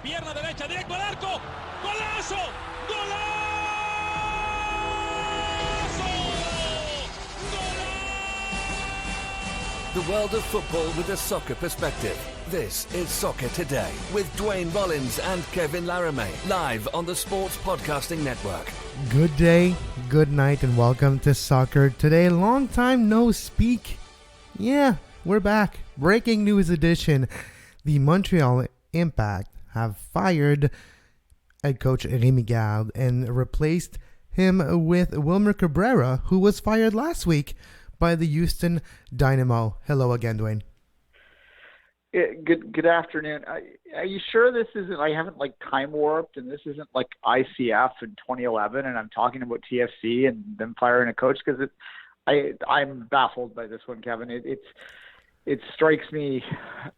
pierna derecha, directo al arco, ¡golazo! ¡Golazo! The world of football with a soccer perspective. This is Soccer Today with Dwayne Bollins and Kevin Laramie, live on the Sports Podcasting Network. Good day, good night, and welcome to Soccer Today. Long time no speak. Yeah, we're back. Breaking news edition. The Montreal Impact have fired head coach Rémi Garde and replaced him with Wilmer Cabrera, who was fired last week by the Houston Dynamo. Hello again, Dwayne. Good afternoon. Are you sure this isn't, I haven't time warped and this isn't like ICF in 2011 and I'm talking about TFC and them firing a coach? Because I'm baffled by this one, Kevin. It strikes me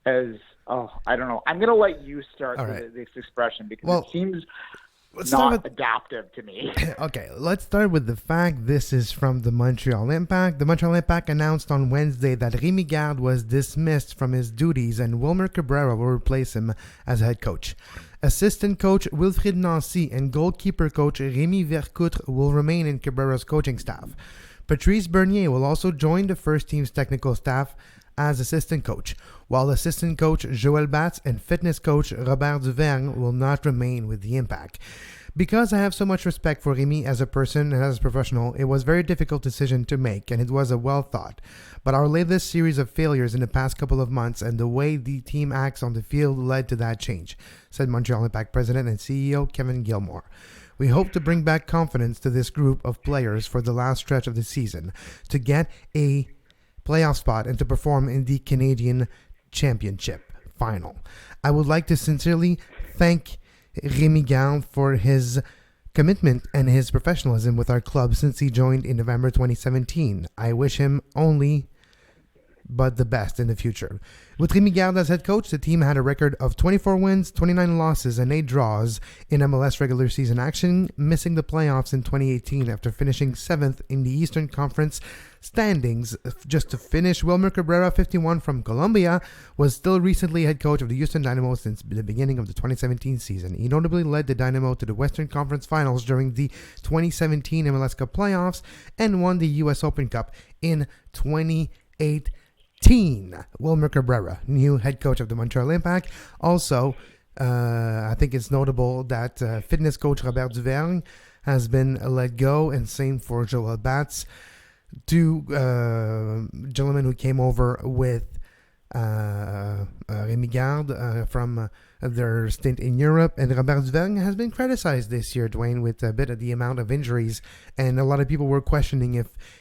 as, I don't know. I'm going to let you start this expression because it seems not adaptive to me. Okay, let's start with the fact this is from the Montreal Impact. The Montreal Impact announced on Wednesday that Rémi Garde was dismissed from his duties and Wilmer Cabrera will replace him as head coach. Assistant coach Wilfried Nancy and goalkeeper coach Rémi Vercoutre will remain in Cabrera's coaching staff. Patrice Bernier will also join the first team's technical staff as assistant coach, while assistant coach Joël Batz and fitness coach Robert Duverne will not remain with the Impact. Because I have so much respect for Rémi as a person and as a professional, it was a very difficult decision to make, and it was a well thought. But our latest series of failures in the past couple of months and the way the team acts on the field led to that change, said Montreal Impact President and CEO Kevin Gilmore. We hope to bring back confidence to this group of players for the last stretch of the season to get a playoff spot and to perform in the Canadian Championship final. I would like to sincerely thank Rémi Garde for his commitment and his professionalism with our club since he joined in November 2017. I wish him only but the best in the future. With Rémi Garde as head coach, the team had a record of 24 wins, 29 losses, and 8 draws in MLS regular season action, missing the playoffs in 2018 after finishing 7th in the Eastern Conference standings. Just to finish, Wilmer Cabrera, 51 from Colombia, was still recently head coach of the Houston Dynamo since the beginning of the 2017 season. He notably led the Dynamo to the Western Conference Finals during the 2017 MLS Cup playoffs and won the US Open Cup in 2018. Wilmer Cabrera, new head coach of the Montreal Impact. Also, I think it's notable that fitness coach Robert Duverne has been let go, and same for Joël Batz. Two gentlemen who came over with Rémi Garde from their stint in Europe, and Robert Duverne has been criticized this year, Dwayne, with a bit of the amount of injuries, and a lot of people were questioning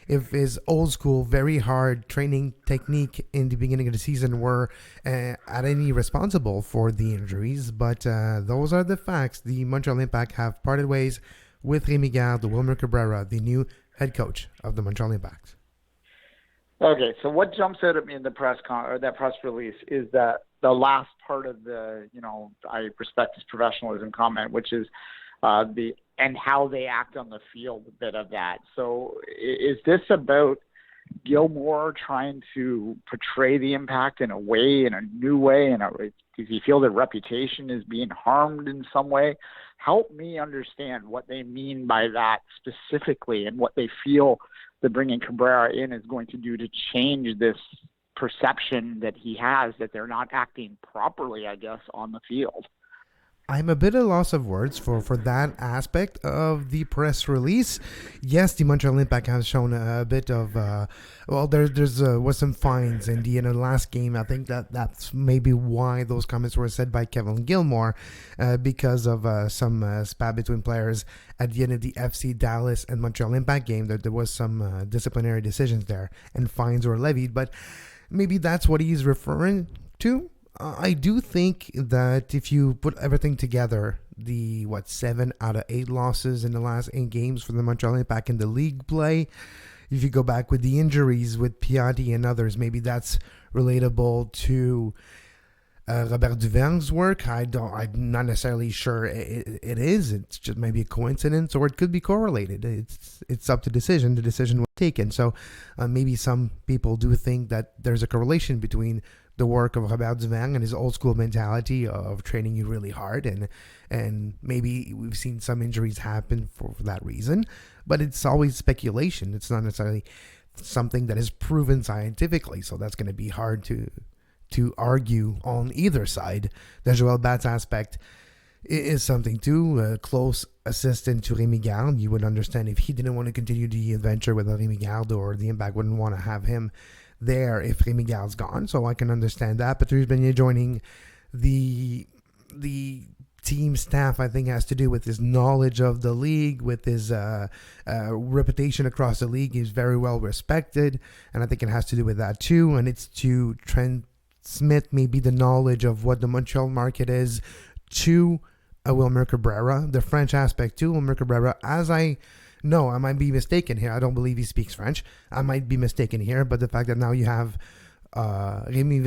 if his old school, very hard training technique in the beginning of the season were at any responsible for the injuries, but those are the facts. The Montreal Impact have parted ways with Rémi Garde, Wilmer Cabrera, the new head coach of the Montreal Impact. Okay, so what jumps out at me in the press release is that the last part of the, I respect his professionalism comment, which is and how they act on the field, a bit of that. So is this about Gilmore trying to portray the Impact in a new way, does he feel their reputation is being harmed in some way? Help me understand what they mean by that specifically and what they feel that bringing Cabrera in is going to do to change this perception that he has that they're not acting properly, I guess, on the field. I'm a bit at a loss of words for that aspect of the press release. Yes, the Montreal Impact has shown a bit of, there was some fines in the last game. I think that's maybe why those comments were said by Kevin Gilmore, because of some spat between players at the end of the FC Dallas and Montreal Impact game. There was some disciplinary decisions there and fines were levied, but maybe that's what he's referring to. I do think that if you put everything together, the 7 out of 8 losses in the last 8 games for the Montreal Impact in the league play, if you go back with the injuries with Piatti and others, maybe that's relatable to Robert Duverne's work. I'm not necessarily sure it is. It's just maybe a coincidence, or it could be correlated. It's up to decision. The decision was taken. So maybe some people do think that there's a correlation between the work of Robert Duvang and his old school mentality of training you really hard, and maybe we've seen some injuries happen for that reason, but it's always speculation. It's not necessarily something that is proven scientifically, so that's going to be hard to argue on either side. The Joel Bat's aspect is something too. A close assistant to Rémi Garde, you would understand if he didn't want to continue the adventure with Rémi Garde, or the Impact wouldn't want to have him there if Rémi Garde's gone. So I can understand that. Patrice Bernier joining the team staff, I think, has to do with his knowledge of the league, with his reputation across the league. He's very well respected, and I think it has to do with that too. And it's to transmit maybe the knowledge of what the Montreal market is to Wilmer Cabrera, the French aspect to Wilmer Cabrera. As I know, I might be mistaken here. I don't believe he speaks French. I might be mistaken here, but the fact that now you have Rémi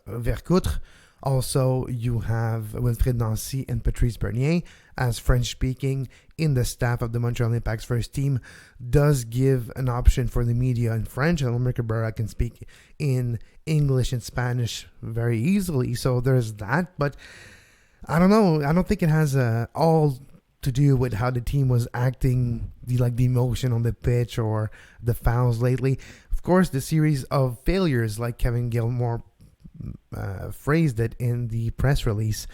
Vercoutre, also you have Wilfred Nancy and Patrice Bernier as French-speaking in the staff of the Montreal Impact's first team does give an option for the media in French, and Wilmer Cabrera can speak in English and Spanish very easily. So there's that, but I don't know. I don't think it has all to do with how the team was acting, the emotion on the pitch or the fouls lately. Of course, the series of failures, like Kevin Gilmore phrased it in the press release,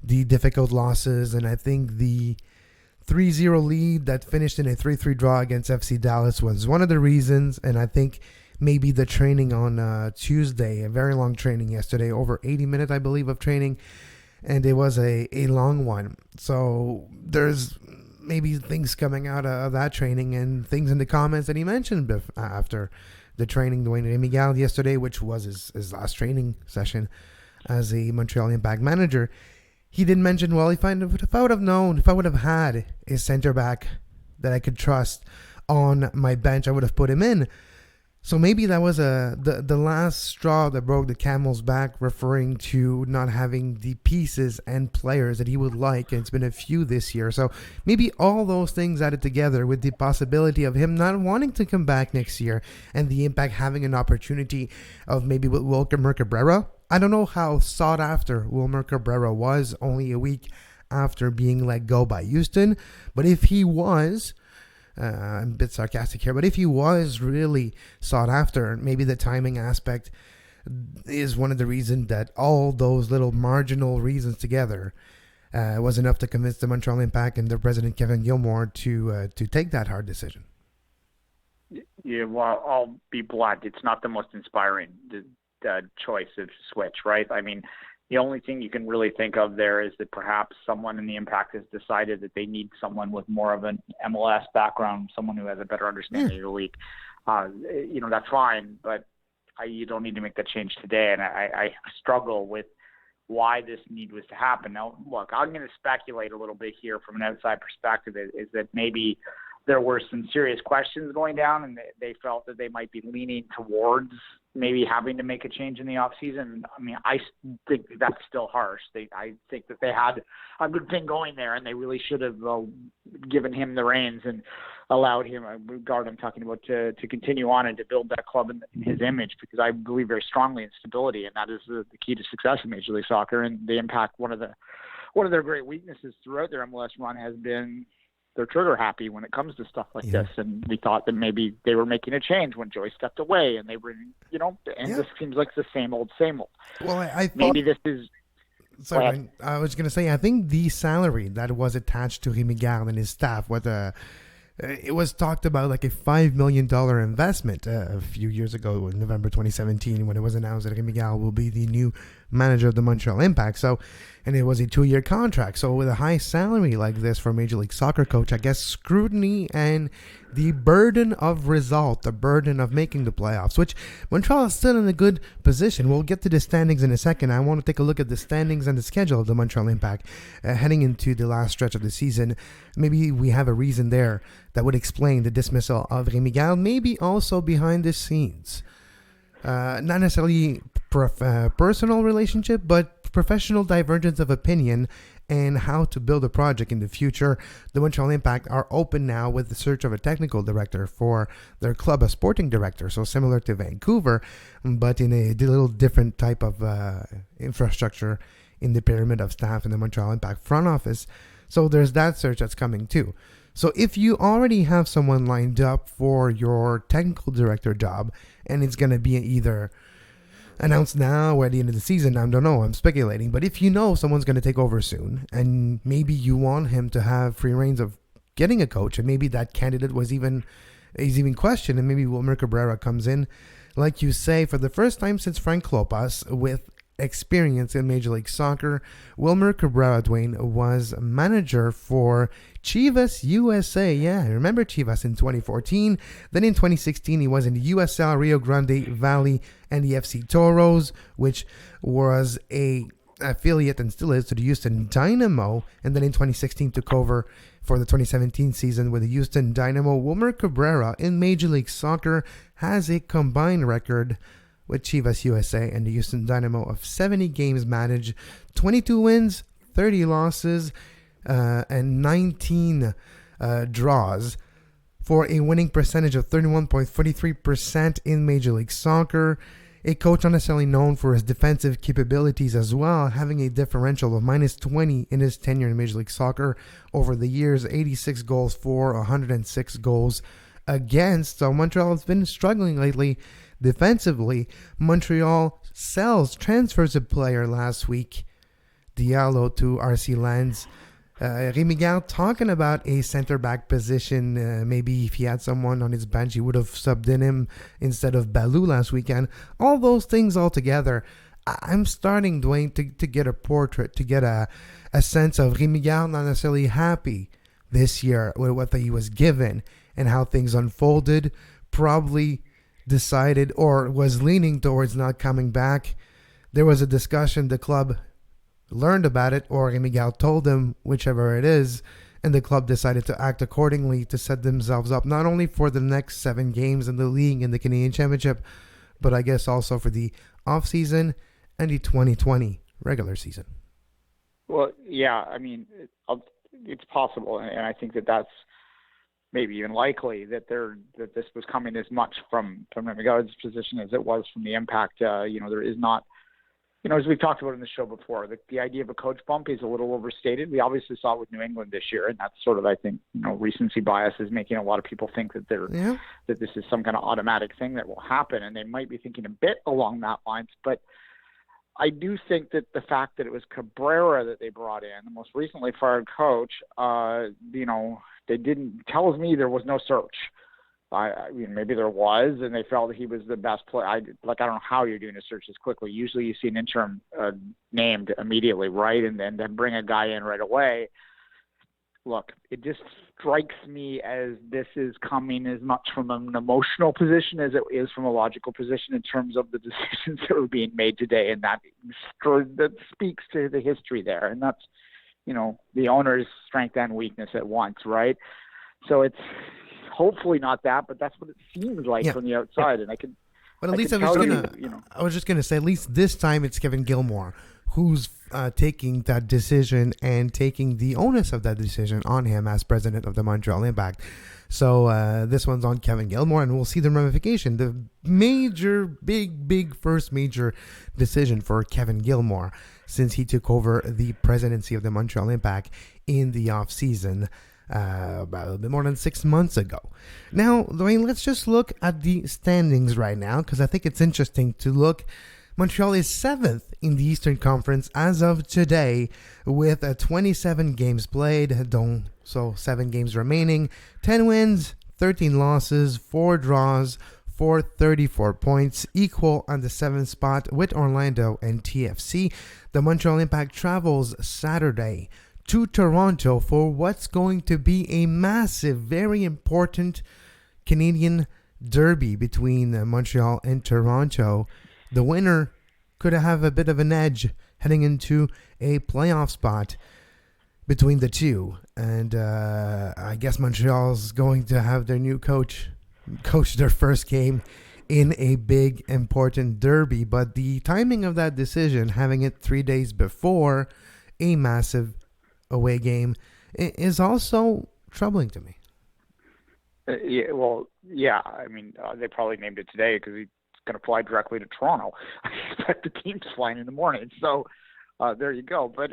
the difficult losses, and I think the 3-0 lead that finished in a 3-3 draw against FC Dallas was one of the reasons. And I think maybe the training on Tuesday, a very long training yesterday, over 80 minutes, I believe, of training, and it was a long one. So there's maybe things coming out of that training and things in the comments that he mentioned after the training. Dwayne Rémi Garde yesterday, which was his last training session as a Montreal Impact manager, he did mention, well, if I would have had a center back that I could trust on my bench, I would have put him in. So maybe that was the last straw that broke the camel's back, referring to not having the pieces and players that he would like, and it's been a few this year. So maybe all those things added together with the possibility of him not wanting to come back next year, and the Impact having an opportunity of maybe with Wilmer Cabrera. I don't know how sought after Wilmer Cabrera was only a week after being let go by Houston, but if he was... I'm a bit sarcastic here, but if he was really sought after, maybe the timing aspect is one of the reasons that all those little marginal reasons together was enough to convince the Montreal Impact and their president Kevin Gilmore to take that hard decision. Yeah, well, I'll be blunt. It's not the most inspiring choice of switch, right? I mean, the only thing you can really think of there is that perhaps someone in the Impact has decided that they need someone with more of an MLS background, someone who has a better understanding of the league. That's fine, but you don't need to make that change today. And I struggle with why this need was to happen. Now, look, I'm going to speculate a little bit here from an outside perspective, is that maybe there were some serious questions going down, and they felt that they might be leaning towards maybe having to make a change in the offseason. I mean, I think that's still harsh. I think that they had a good thing going there, and they really should have given him the reins and allowed him, Garde I'm talking about, to continue on and to build that club in his image, because I believe very strongly in stability, and that is the key to success in Major League Soccer. And the Impact, one of their great weaknesses throughout their MLS run has been they're trigger happy when it comes to stuff like this. And we thought that maybe they were making a change when Joy stepped away, and they were, this seems like the same old. Well, I thought, maybe this is. Sorry, I was going to say, I think the salary that was attached to Rémi Garde and his staff, it was talked about like a $5 million investment a few years ago, in November 2017, when it was announced that Rémi Garde will be the new manager of the Montreal Impact. So, and it was a 2-year contract. So with a high salary like this for a Major League Soccer coach, I guess scrutiny and the burden of result, the burden of making the playoffs, which Montreal is still in a good position. We'll get to the standings in a second. I want to take a look at the standings and the schedule of the Montreal Impact heading into the last stretch of the season. Maybe we have a reason there that would explain the dismissal of Rémi Garde, maybe also behind the scenes. Not necessarily personal relationship, but professional divergence of opinion and how to build a project in the future. The Montreal Impact are open now with the search of a technical director for their club, a sporting director, so similar to Vancouver, but in a little different type of infrastructure in the pyramid of staff in the Montreal Impact front office. So there's that search that's coming too. So if you already have someone lined up for your technical director job, and it's going to be either announced now or at the end of the season, I don't know, I'm speculating, but if you know someone's going to take over soon, and maybe you want him to have free reins of getting a coach, and maybe that candidate is even questioned, and maybe Wilmer Cabrera comes in, like you say, for the first time since Frank Klopas, with experience in Major League Soccer. Wilmer Cabrera, Dwayne, was manager for Chivas USA. Yeah, I remember Chivas in 2014. Then in 2016, he was in the USL Rio Grande Valley and the FC Toros, which was a affiliate and still is to the Houston Dynamo. And then in 2016, took over for the 2017 season with the Houston Dynamo. Wilmer Cabrera in Major League Soccer has a combined record with Chivas USA and the Houston Dynamo of 70 games managed, 22 wins, 30 losses, and 19 draws, for a winning percentage of 31.43% in Major League Soccer. A coach not necessarily known for his defensive capabilities as well, having a differential of minus 20 in his tenure in Major League Soccer over the years, 86 goals for, 106 goals against. So Montreal has been struggling lately defensively. Montreal transfers a player last week, Diallo, to RC Lens. Rémi Garde talking about a center back position. Maybe if he had someone on his bench, he would have subbed in him instead of Balou last weekend. All those things all together, I'm starting, Dwayne, to get a portrait, to get a sense of Rémi Garde not necessarily happy this year with what he was given and how things unfolded. Probably decided or was leaning towards not coming back. There was a discussion, the club learned about it, or Rémi Garde told them, whichever it is, and the club decided to act accordingly to set themselves up not only for the next 7 games in the league and the Canadian Championship, but I guess also for the off-season and the 2020 regular season. Well, yeah, I mean, it's possible, and I think that's maybe even likely that this was coming as much from Rémi Garde's position as it was from the Impact. There is not, as we've talked about in the show before, the idea of a coach bump is a little overstated. We obviously saw it with New England this year, and that's sort of, I think, recency bias is making a lot of people think that that this is some kind of automatic thing that will happen, and they might be thinking a bit along that lines. But I do think that the fact that it was Cabrera that they brought in, the most recently fired coach, they didn't tells me there was no search. I mean, maybe there was, and they felt that he was the best player. I don't know how you're doing a search this quickly. Usually, you see an interim named immediately, right, and then bring a guy in right away. Look, it just strikes me as this is coming as much from an emotional position as it is from a logical position in terms of the decisions that were being made today, and that speaks to the history there, and that's the owner's strength and weakness at once, right? So it's hopefully not that, but that's what it seems like from the outside. And But at least I was just gonna say, at least this time it's Kevin Gilmore who's taking that decision and taking the onus of that decision on him as president of the Montreal Impact. So this one's on Kevin Gilmore, and we'll see the ramification. The big first major decision for Kevin Gilmore since he took over the presidency of the Montreal Impact in the off-season about a little bit more than 6 months ago. Now, Dwayne, let's just look at the standings right now, because I think it's interesting to look. Montreal is 7th in the Eastern Conference as of today with 27 games played, so 7 games remaining, 10 wins, 13 losses, 4 draws, for 34 points, equal on the 7th spot with Orlando and TFC. The Montreal Impact travels Saturday to Toronto for what's going to be a massive, very important Canadian derby between Montreal and Toronto. The winner could have a bit of an edge heading into a playoff spot between the two. And I guess Montreal's going to have their new coach their first game in a big, important derby. But the timing of that decision, having it 3 days before a massive away game is also troubling to me. Yeah. I mean, they probably named it today because he's going to fly directly to Toronto. I expect the team's flying in the morning. So there you go. But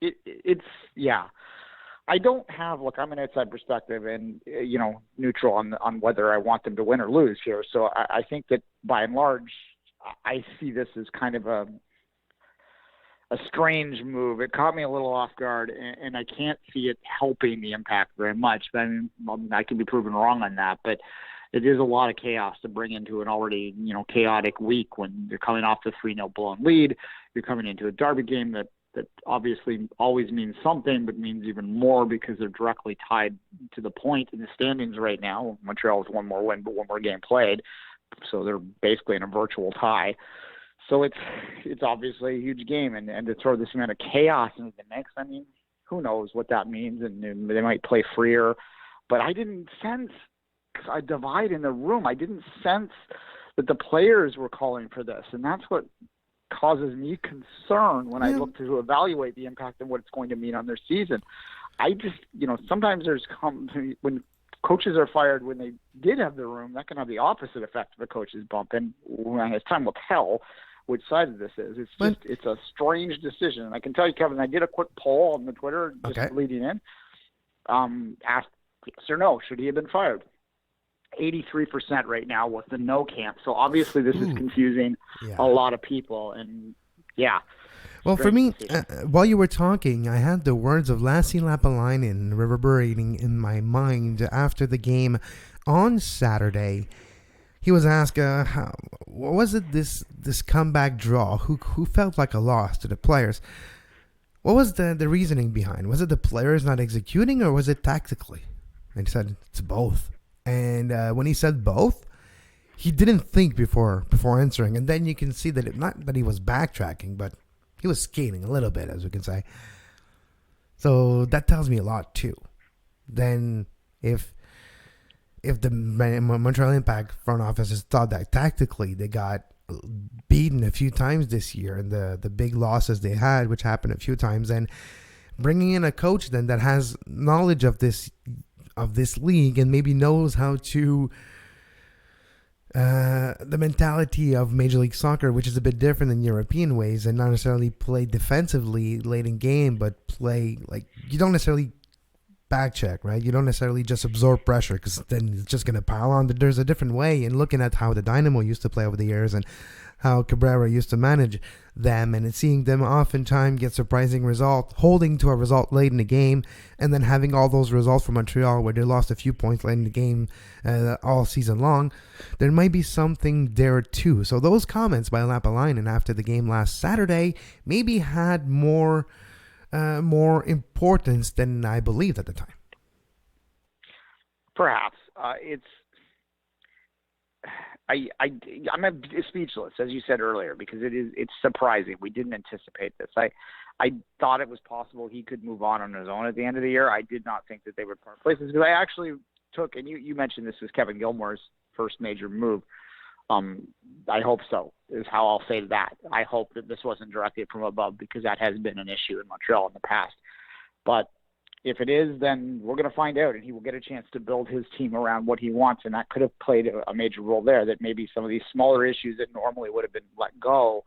it's yeah. I don't have, look, I'm an outside perspective and, neutral on whether I want them to win or lose here. So I think that by and large, I see this as kind of a strange move. It caught me a little off guard, and I can't see it helping the Impact very much. But I mean, I can be proven wrong on that, but it is a lot of chaos to bring into an already, chaotic week when you're coming off the 3-0 blown lead. You're coming into a derby game that obviously always means something, but means even more because they're directly tied to the point in the standings right now. Montreal has one more win, but one more game played. So they're basically in a virtual tie. So it's obviously a huge game, and to throw this amount of chaos into the mix, I mean, who knows what that means, and they might play freer. But I didn't sense a divide in the room. I didn't sense that the players were calling for this, and that's what causes me concern when I look to evaluate the impact and what it's going to mean on their season. I just, sometimes when coaches are fired when they did have the room, that can have the opposite effect of a coach's bump. And as time will tell which side of this is. It's a strange decision. And I can tell you, Kevin, I did a quick poll on the Twitter just leading in. Asked yes or no, should he have been fired? 83% right now with the no camp. So obviously this is confusing a lot of people. And well, for me, while you were talking, I had the words of Lassi Lapalainen reverberating in my mind after the game on Saturday. He was asked, what was it this comeback draw? Who felt like a loss to the players? What was the reasoning behind? Was it the players not executing, or was it tactically? And he said it's both. And when he said both, he didn't think before answering. And then you can see that not that he was backtracking, but he was skating a little bit, as we can say. So that tells me a lot too. Then if the Montreal Impact front office has thought that tactically they got beaten a few times this year, and the big losses they had, which happened a few times, and bringing in a coach then that has knowledge of this league and maybe knows how to the mentality of Major League Soccer, which is a bit different than European ways, and not necessarily play defensively late in game, but play like you don't necessarily back check, right? You don't necessarily just absorb pressure because then it's just going to pile on. There's a different way, and looking at how the Dynamo used to play over the years and how Cabrera used to manage them, and seeing them oftentimes get surprising results, holding to a result late in the game, and then having all those results from Montreal where they lost a few points late in the game all season long, there might be something there too. So those comments by Lapalainen after the game last Saturday maybe had more importance than I believed at the time. Perhaps I'm speechless, as you said earlier, because it's surprising. We didn't anticipate this. I thought it was possible he could move on his own at the end of the year. I did not think that they would part places, because I actually took, and you mentioned this was Kevin Gilmore's first major move. I hope so, is how I'll say that. I hope that this wasn't directly from above, because that has been an issue in Montreal in the past. But if it is, then we're going to find out, and he will get a chance to build his team around what he wants, and that could have played a major role there, that maybe some of these smaller issues that normally would have been let go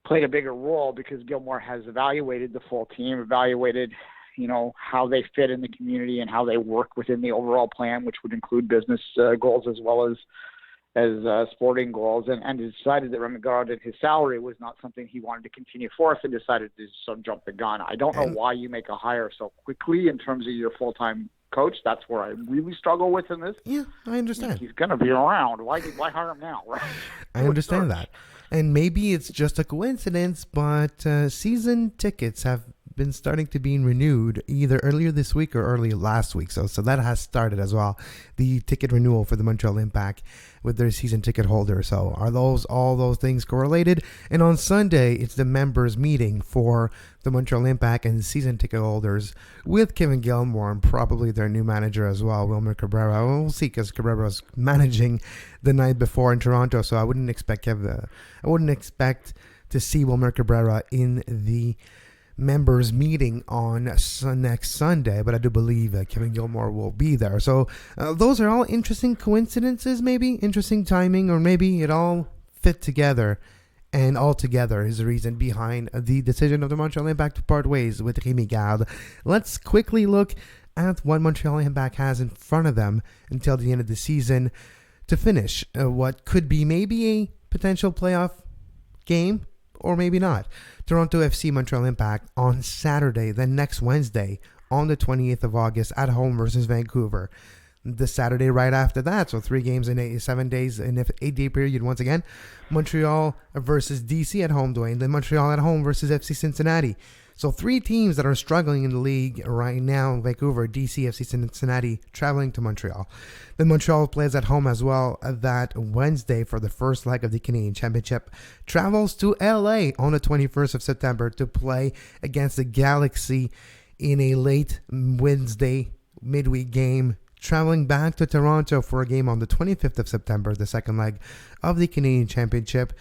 played a bigger role, because Gilmore has evaluated the full team, evaluated how they fit in the community and how they work within the overall plan, which would include business goals as well as sporting goals, and decided that Rémi Garde and his salary was not something he wanted to continue forth, and decided to jump the gun. I don't know why you make a hire so quickly in terms of your full-time coach. That's where I really struggle with in this. Yeah, I understand. He's going to be around. Why hire him now? Right? I understand that. And maybe it's just a coincidence, but season tickets have been starting to be renewed either earlier this week or early last week. So that has started as well. The ticket renewal for the Montreal Impact with their season ticket holder. So are all those things correlated? And on Sunday, it's the members meeting for the Montreal Impact and season ticket holders with Kevin Gilmore and probably their new manager as well, Wilmer Cabrera. We'll see, because Cabrera was managing the night before in Toronto. So I wouldn't expect to see Wilmer Cabrera in the members meeting on next Sunday, but I do believe Kevin Gilmore will be there. So those are all interesting coincidences, maybe interesting timing, or maybe it all fit together. And altogether is the reason behind the decision of the Montreal Impact to part ways with Rémi Garde. Let's quickly look at what Montreal Impact has in front of them until the end of the season to finish what could be maybe a potential playoff game or maybe not. Toronto FC Montreal Impact on Saturday, then next Wednesday on the 28th of August at home versus Vancouver. The Saturday right after that, so 3 games in 7 days in an 8-day period once again. Montreal versus DC at home, Dwayne. Then Montreal at home versus FC Cincinnati. So 3 teams that are struggling in the league right now: Vancouver, DC, FC Cincinnati, traveling to Montreal. Then Montreal plays at home as well that Wednesday for the first leg of the Canadian Championship. Travels to LA on the 21st of September to play against the Galaxy in a late Wednesday midweek game. Traveling back to Toronto for a game on the 25th of September, the second leg of the Canadian Championship.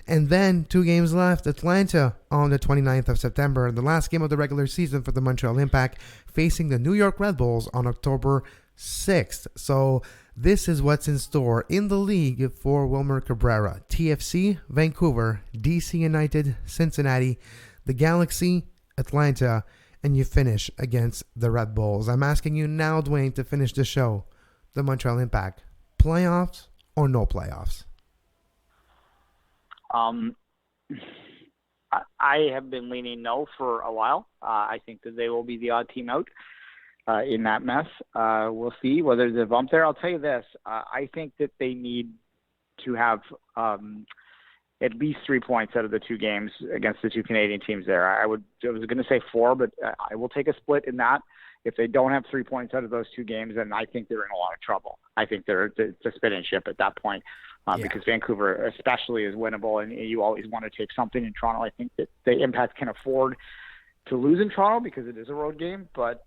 And then 2 games left. Atlanta on the 29th of September, the last game of the regular season for the Montreal Impact, facing the New York Red Bulls on October 6th. So this is what's in store in the league for Wilmer Cabrera. TFC, Vancouver, DC United, Cincinnati, the Galaxy, Atlanta, and you finish against the Red Bulls. I'm asking you now, Dwayne, to finish the show. The Montreal Impact, playoffs or no playoffs? I have been leaning no for a while. I think that they will be the odd team out in that mess. We'll see whether there's a bump there. I'll tell you this. I think that they need to have at least 3 points out of the 2 games against the 2 Canadian teams there. I was going to say 4, but I will take a split in that. If they don't have 3 points out of those 2 games, then I think they're in a lot of trouble. I think they're to spit in ship at that point because Vancouver especially is winnable, and you always want to take something in Toronto. I think that the Impact can afford to lose in Toronto because it is a road game. But,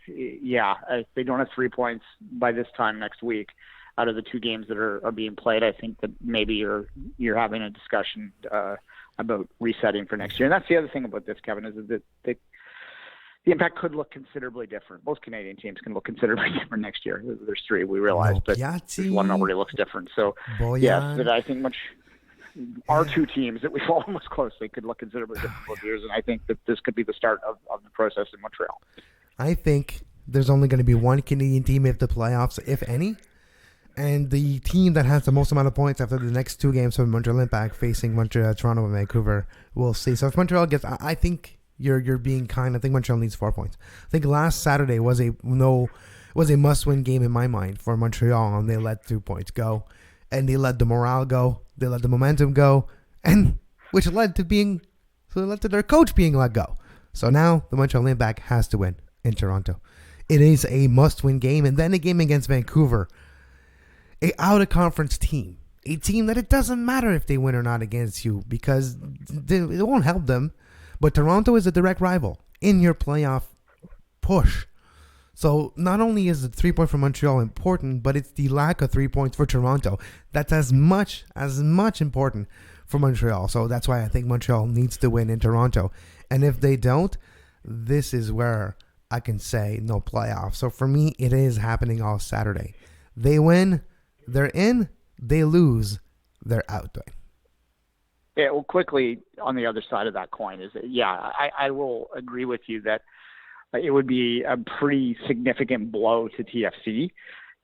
if they don't have 3 points by this time next week, out of the 2 games that are being played, I think that maybe you're having a discussion about resetting for next year. And that's the other thing about this, Kevin, is that the Impact could look considerably different. Most Canadian teams can look considerably different next year. There's 3, we realize, but there's one that already looks different. So, yes, but I think our 2 teams that we follow most closely could look considerably different both years, and I think that this could be the start of the process in Montreal. I think there's only going to be one Canadian team if the playoffs, if any. And the team that has the most amount of points after the next 2 games for Montreal Impact facing Montreal, Toronto, and Vancouver, we'll see. So if Montreal gets, I think you're being kind. I think Montreal needs 4 points. I think last Saturday was a must-win game in my mind for Montreal, and they let 2 points go, and they let the morale go, they let the momentum go, and which led to their coach being let go. So now the Montreal Impact has to win in Toronto. It is a must-win game, and then a game against Vancouver. A out-of-conference team. A team that it doesn't matter if they win or not against you because it won't help them. But Toronto is a direct rival in your playoff push. So not only is the 3 point for Montreal important, but it's the lack of 3 points for Toronto that's as much important for Montreal. So that's why I think Montreal needs to win in Toronto. And if they don't, this is where I can say no playoffs. So for me, it is happening all Saturday. They win, they're in. They lose, they're out. Yeah, well, quickly on the other side of that coin is that, I will agree with you that it would be a pretty significant blow to TFC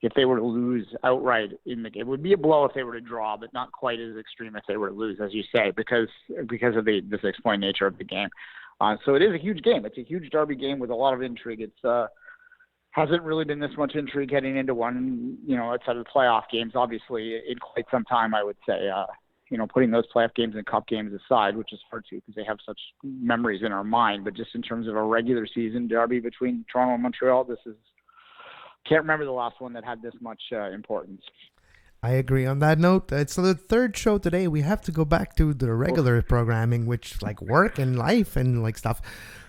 if they were to lose outright in the game. It would be a blow if they were to draw, but not quite as extreme if they were to lose, as you say, because of the 6 point nature of the game. So it is a huge game. It's a huge derby game with a lot of intrigue. It's hasn't really been this much intrigue heading into one, outside of the playoff games, obviously, in quite some time, I would say. Putting those playoff games and cup games aside, which is hard to because they have such memories in our mind. But just in terms of a regular season derby between Toronto and Montreal, can't remember the last one that had this much importance. I agree on that note. It's the 3rd show today. We have to go back to the regular programming, which like work and life and like stuff.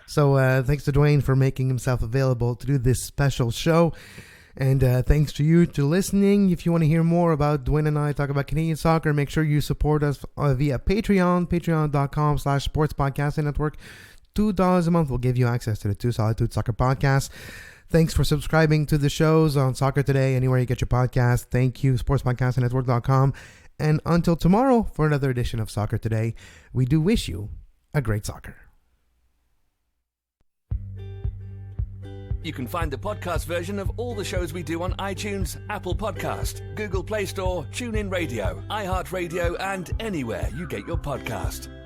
So thanks to Dwayne for making himself available to do this special show. And thanks to you to listening. If you want to hear more about Dwayne and I talk about Canadian soccer, make sure you support us via Patreon, patreon.com/sportspodcasting network. $2 a month will give you access to the Two Solitude Soccer Podcast. Thanks for subscribing to the shows on Soccer Today, anywhere you get your podcast. Thank you, sportspodcastnetwork.com. And until tomorrow for another edition of Soccer Today, we do wish you a great soccer. You can find the podcast version of all the shows we do on iTunes, Apple Podcast, Google Play Store, TuneIn Radio, iHeartRadio, and anywhere you get your podcast.